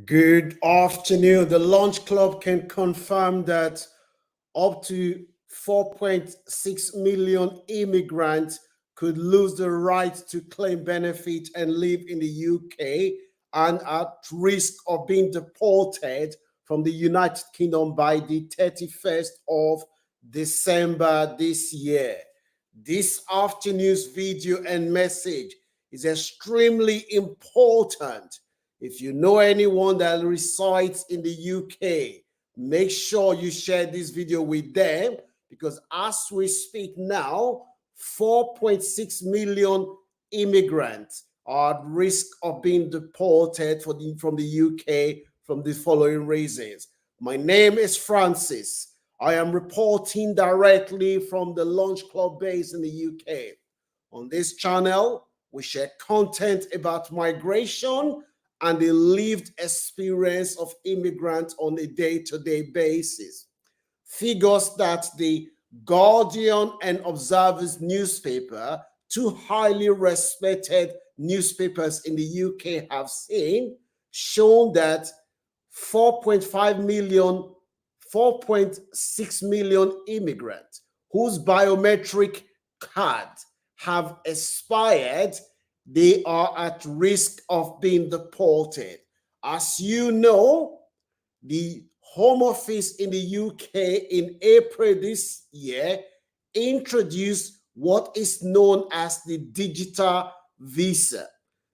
Good afternoon. The Launch Club can confirm that up to 4.6 million immigrants could lose the right to claim benefit and live in the UK and at risk of being deported from the United Kingdom by the 31st of December this year. This afternoon's video and message is extremely important. If you know anyone that resides in the UK, make sure you share this video with them because as we speak now, 4.6 million immigrants are at risk of being deported from the UK from the following reasons. My name is Francis. I am reporting directly from the Launch Club base in the UK. On this channel, we share content about migration and the lived experience of immigrants on a day-to-day basis. Figures that the Guardian and Observer's newspaper, two highly respected newspapers in the UK, have seen, shown that 4.5 million, 4.6 million immigrants whose biometric cards have expired, they are at risk of being deported. As you know, the Home Office in the UK in April this year introduced what is known as the digital visa.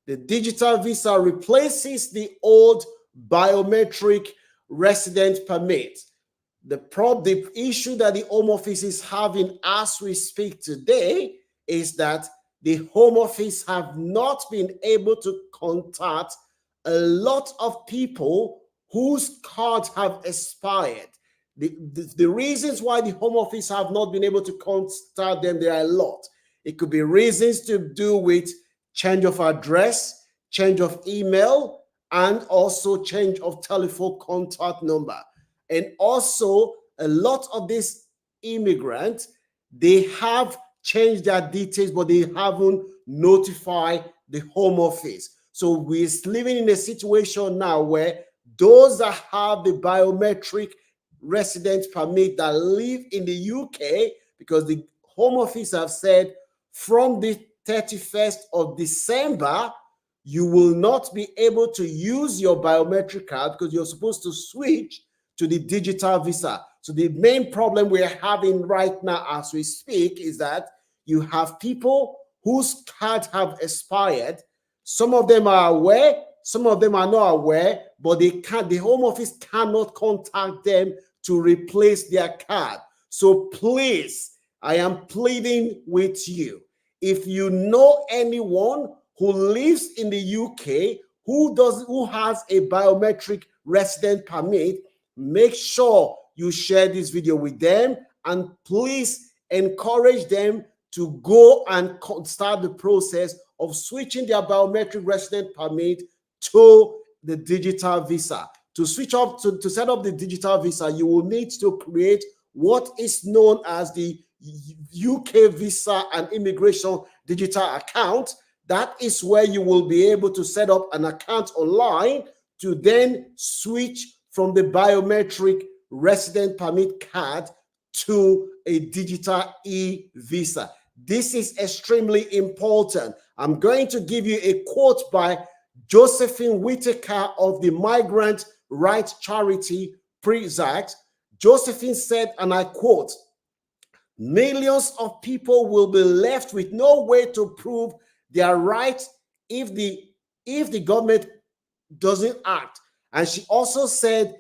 The digital visa replaces the old biometric resident permit. The issue that the Home Office is having as we speak today is that the Home Office have not been able to contact a lot of people whose cards have expired. The reasons why the Home Office have not been able to contact them, there are a lot. It could be reasons to do with change of address, change of email, and also change of telephone contact number. And also, a lot of these immigrants, they have changed their details, but they haven't notified the Home Office. So we're living in a situation now where those that have the biometric residence permit that live in the UK, because the Home Office have said from the 31st of December, you will not be able to use your biometric card because you're supposed to switch to the digital visa. So the main problem we're having right now as we speak is that you have people whose cards have expired. Some of them are aware, some of them are not aware, but they can't, the Home Office cannot contact them to replace their card. So please, I am pleading with you. If you know anyone who lives in the UK who has a biometric resident permit, make sure you share this video with them and please encourage them to go and start the process of switching their biometric resident permit to the digital visa. To switch up to set up the digital visa, you will need to create what is known as the UK Visa and Immigration Digital Account. That is where you will be able to set up an account online to then switch from the biometric resident permit card to a digital e-visa. This is extremely important. I'm going to give you a quote by Josephine Whitaker of the Migrant Rights Charity Prezact. Josephine said, and I quote, "Millions of people will be left with no way to prove their rights if the government doesn't act." And she also said,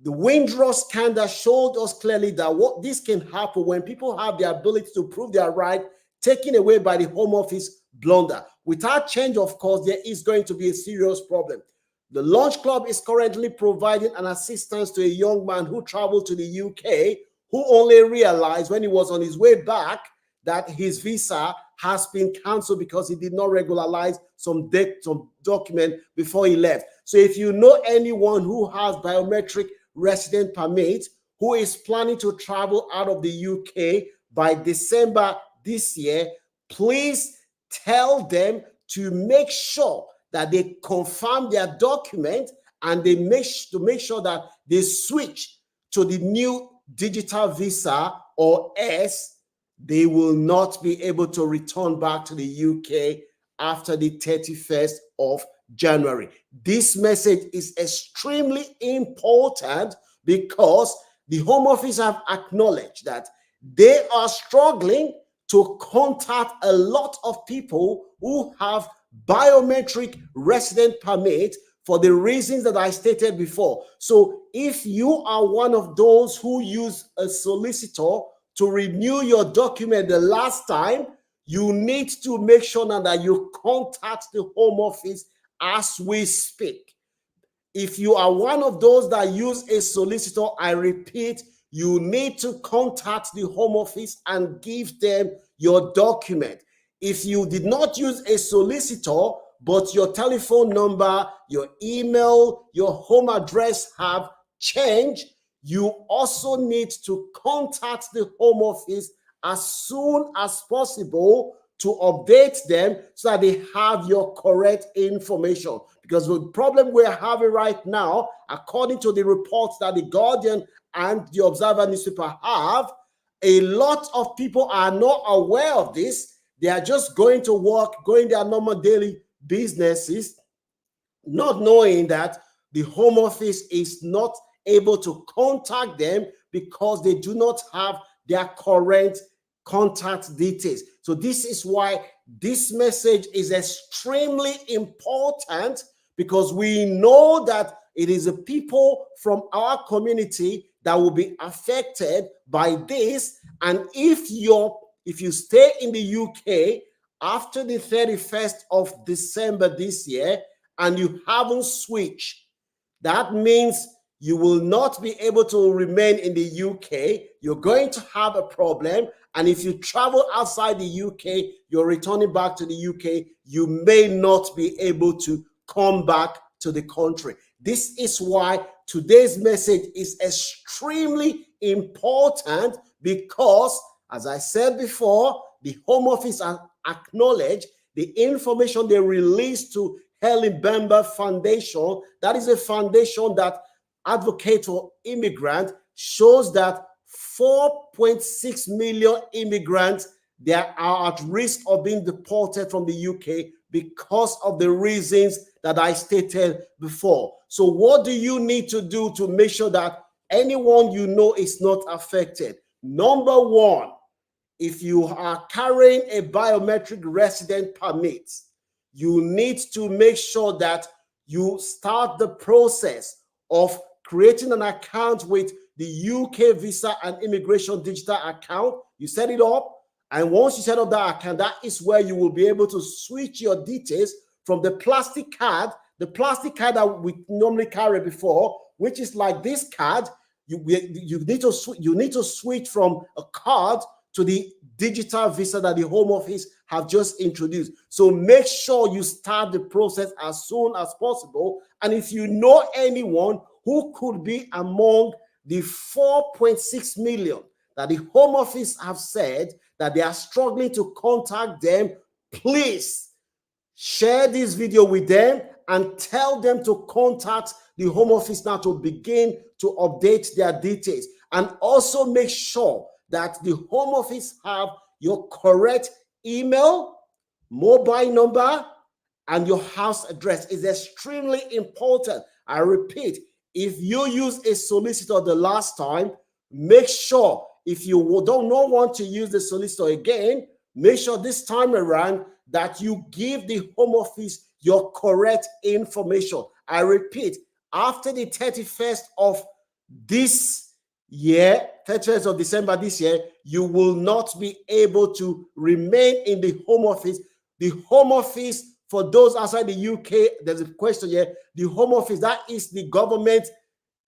the Windrush scandal showed us clearly that what this can happen when people have the ability to prove their right taken away by the Home Office blunder. Without change, of course, there is going to be a serious problem. The Launch Club is currently providing an assistance to a young man who traveled to the UK, who only realized when he was on his way back that his visa has been canceled because he did not regularize some document before he left. So if you know anyone who has biometric resident permit who is planning to travel out of the UK by December this year, please tell them to make sure that they confirm their document and they make sure that they switch to the new digital visa or S, they will not be able to return back to the UK after the 31st of January. This message is extremely important because the Home Office have acknowledged that they are struggling to contact a lot of people who have biometric resident permit for the reasons that I stated before. So if you are one of those who use a solicitor to renew your document the last time, you need to make sure now that you contact the Home Office as we speak. If you are one of those that use a solicitor, I repeat, you need to contact the Home Office and give them your document. If you did not use a solicitor, but your telephone number, your email, your home address have changed, you also need to contact the Home Office as soon as possible to update them so that they have your correct information. Because the problem we're having right now, according to the reports that the Guardian and the Observer newspaper have, a lot of people are not aware of this. They are just going to work, going their normal daily businesses, not knowing that the Home Office is not able to contact them because they do not have their current contact details. So this is why this message is extremely important, because we know that it is the people from our community that will be affected by this. And if you stay in the UK after the 31st of December this year and you haven't switched, that means you will not be able to remain in the UK. You're going to have a problem. And if you travel outside the UK, you're returning back to the UK, you may not be able to come back to the country. This is why today's message is extremely important, because, as I said before, the Home Office has acknowledged the information they released to Helen Bemba Foundation. That is a foundation that advocates for immigrants, shows that 4.6 million immigrants that are at risk of being deported from the UK because of the reasons that I stated before. So what do you need to do to make sure that anyone you know is not affected? Number one, if you are carrying a biometric resident permit, you need to make sure that you start the process of creating an account with the UK Visa and Immigration Digital account. You set it up, and once you set up that account, that is where you will be able to switch your details from the plastic card that we normally carry before, which is like this card. You need to switch from a card to the digital visa that the Home Office have just introduced. So make sure you start the process as soon as possible. And if you know anyone who could be among the 4.6 million that the Home Office have said that they are struggling to contact them, please share this video with them and tell them to contact the Home Office now to begin to update their details. And also make sure that the Home Office have your correct email, mobile number, and your house address. Is extremely important. I repeat, if you use a solicitor the last time, make sure, if you don't want to use the solicitor again, make sure this time around that you give the Home Office your correct information. I repeat, after the 31st of this year, 31st of December this year, you will not be able to remain in the Home Office. The Home Office, for those outside the UK, there's a question here. The Home Office, that is the government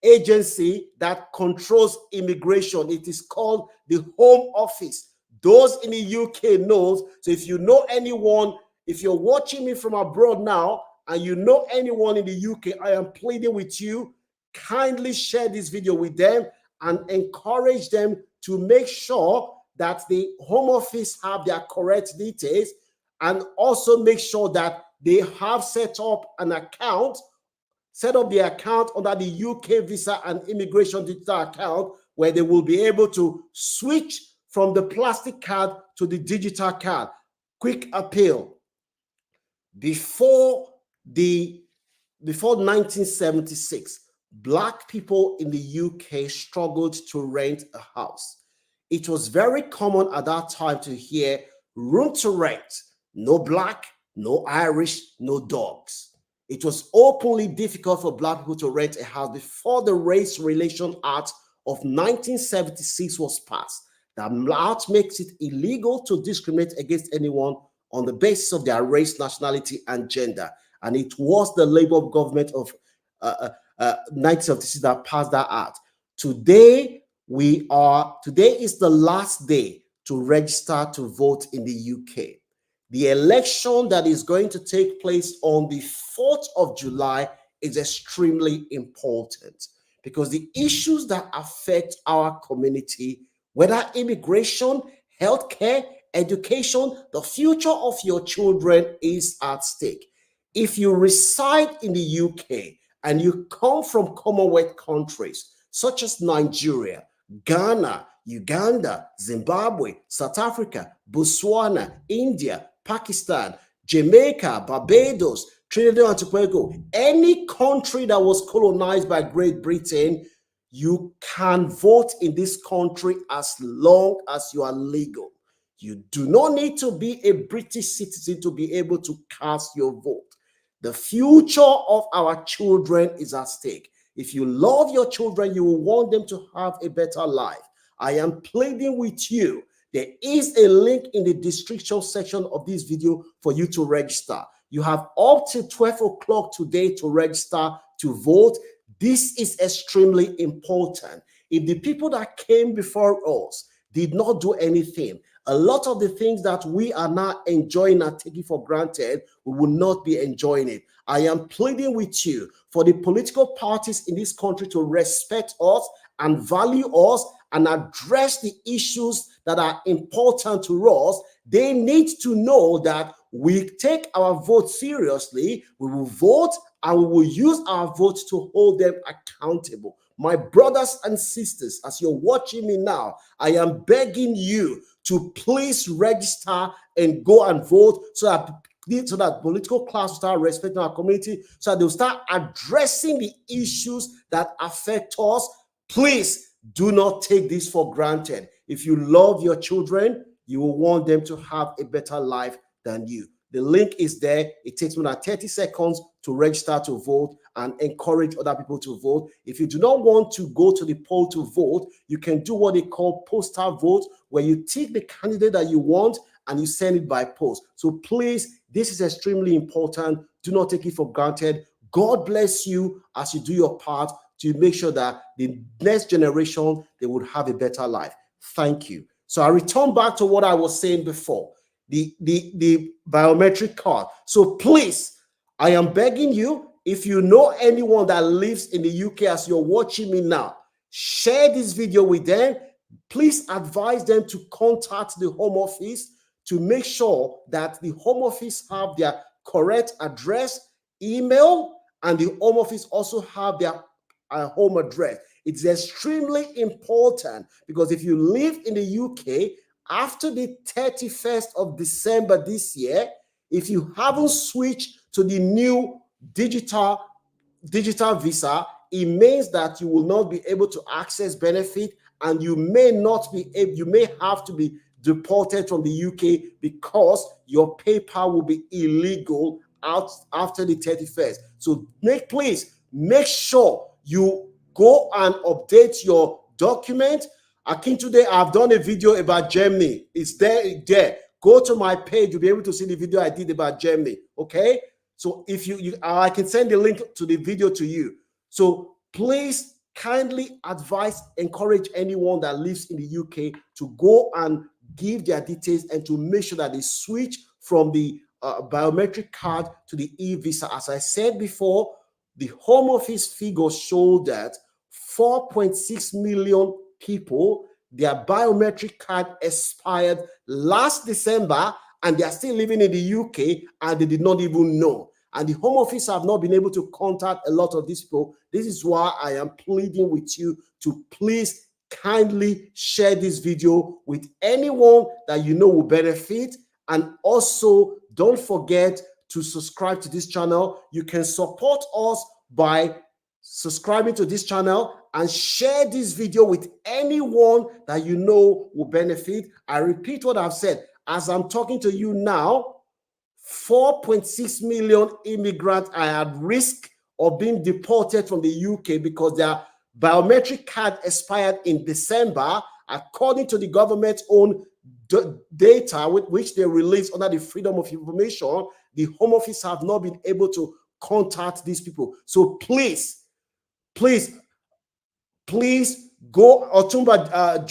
agency that controls immigration. It is called the Home Office. Those in the UK knows. So if you know anyone, if you're watching me from abroad now and you know anyone in the UK, I am pleading with you, kindly share this video with them and encourage them to make sure that the Home Office have their correct details, and also make sure that they have set up an account set up the account under the UK Visa and Immigration Digital account, where they will be able to switch from the plastic card to the digital card. Quick appeal. Before 1976, Black people in the UK struggled to rent a house. It was very common at that time to hear room to rent, no Black, no Irish, no dogs. It was openly difficult for Black people to rent a house before the Race Relation Act of 1976 was passed. That act makes it illegal to discriminate against anyone on the basis of their race, nationality, and gender. And it was the Labour government of 1976 that passed that act. Today is the last day to register to vote in the UK. The election that is going to take place on the 4th of July is extremely important, because the issues that affect our community, whether immigration, healthcare, education, the future of your children, is at stake. If you reside in the UK and you come from Commonwealth countries such as Nigeria, Ghana, Uganda, Zimbabwe, South Africa, Botswana, India, Pakistan, Jamaica, Barbados, Trinidad and Tobago, any country that was colonized by Great Britain, you can vote in this country as long as you are legal. You do not need to be a British citizen to be able to cast your vote. The future of our children is at stake. If you love your children, you will want them to have a better life. I am pleading with you. There is a link in the description section of this video for you to register. You have up to 12 o'clock today to register to vote. This is extremely important. If the people that came before us did not do anything, a lot of the things that we are now enjoying and taking for granted, we will not be enjoying it. I am pleading with you for the political parties in this country to respect us and value us and address the issues that are important to us. They need to know that we take our vote seriously. We will vote and we will use our votes to hold them accountable. My brothers and sisters, as you're watching me now, I am begging you to please register and go and vote so that political class will start respecting our community, so that they'll start addressing the issues that affect us. Please do not take this for granted. If you love your children, you will want them to have a better life than you. The link is there. It takes more than 30 seconds to register to vote and encourage other people to vote. If you do not want to go to the poll to vote, you can do what they call postal vote, where you take the candidate that you want and you send it by post. So please, this is extremely important. Do not take it for granted. God bless you as you do your part to make sure that the next generation, they would have a better life. Thank you. So I return back to what I was saying before, the biometric card. So please, I am begging you, if you know anyone that lives in the UK as you're watching me now, share this video with them. Please advise them to contact the Home Office to make sure that the Home Office have their correct address, email, and the Home Office also have their home address. It's extremely important, because if you live in the UK after the 31st of December this year, if you haven't switched to the new digital visa, it means that you will not be able to access benefit, and you may have to be deported from the UK because your PayPal will be illegal out after the 31st. So please make sure you go and update your document. Today I've done a video about Germany. It's there. Go to my page. You'll be able to see the video I did about Germany. Okay. So if I can send the link to the video to you. So please kindly encourage anyone that lives in the UK to go and give their details and to make sure that they switch from the biometric card to the e-visa. As I said before, the Home Office figures show that 4.6 million people, their biometric card expired last December, and they are still living in the UK and they did not even know. and the Home Office have not been able to contact a lot of these people. This is why I am pleading with you to please kindly share this video with anyone that you know will benefit. And also, don't forget to subscribe to this channel. You can support us by subscribing to this channel and share this video with anyone that you know will benefit. I repeat what I've said. As I'm talking to you now, 4.6 million immigrants are at risk of being deported from the UK because their biometric card expired in December, according to the government's own data which they released under the Freedom of Information. The Home Office have not been able to contact these people. So please go Otumba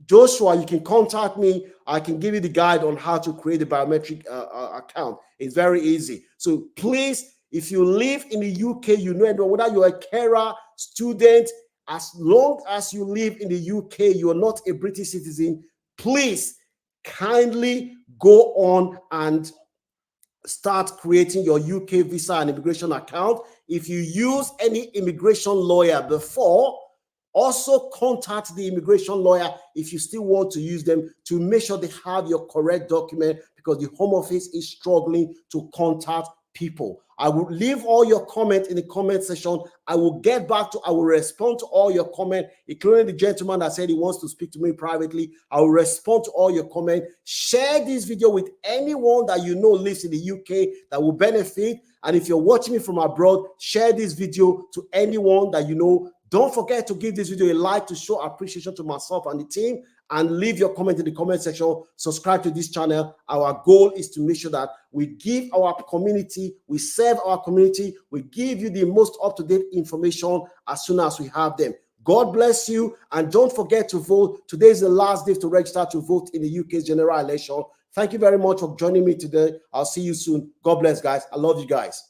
Joshua, you can contact me. I can give you the guide on how to create a biometric account. It's very easy. So please, if you live in the UK, you know whether you're a carer, student, as long as you live in the UK, you're not a British citizen, please kindly go on and start creating your UK visa and immigration account. If you use any immigration lawyer before, also contact the immigration lawyer if you still want to use them, to make sure they have your correct document, because the Home Office is struggling to contact people. I will leave all your comments in the comment section. I will respond to all your comments, including the gentleman that said he wants to speak to me privately. I will respond to all your comments. Share this video with anyone that you know lives in the UK that will benefit. And if you're watching me from abroad, share this video to anyone that you know. Don't forget to give this video a like to show appreciation to myself and the team, and leave your comment in the comment section. Subscribe to this channel. Our goal is to make sure that we give our community, we serve our community, we give you the most up-to-date information as soon as we have them. God bless you, and don't forget to vote. Today is the last day to register to vote in the UK's general election. Thank you very much for joining me today. I'll see you soon. God bless, guys. I love you guys.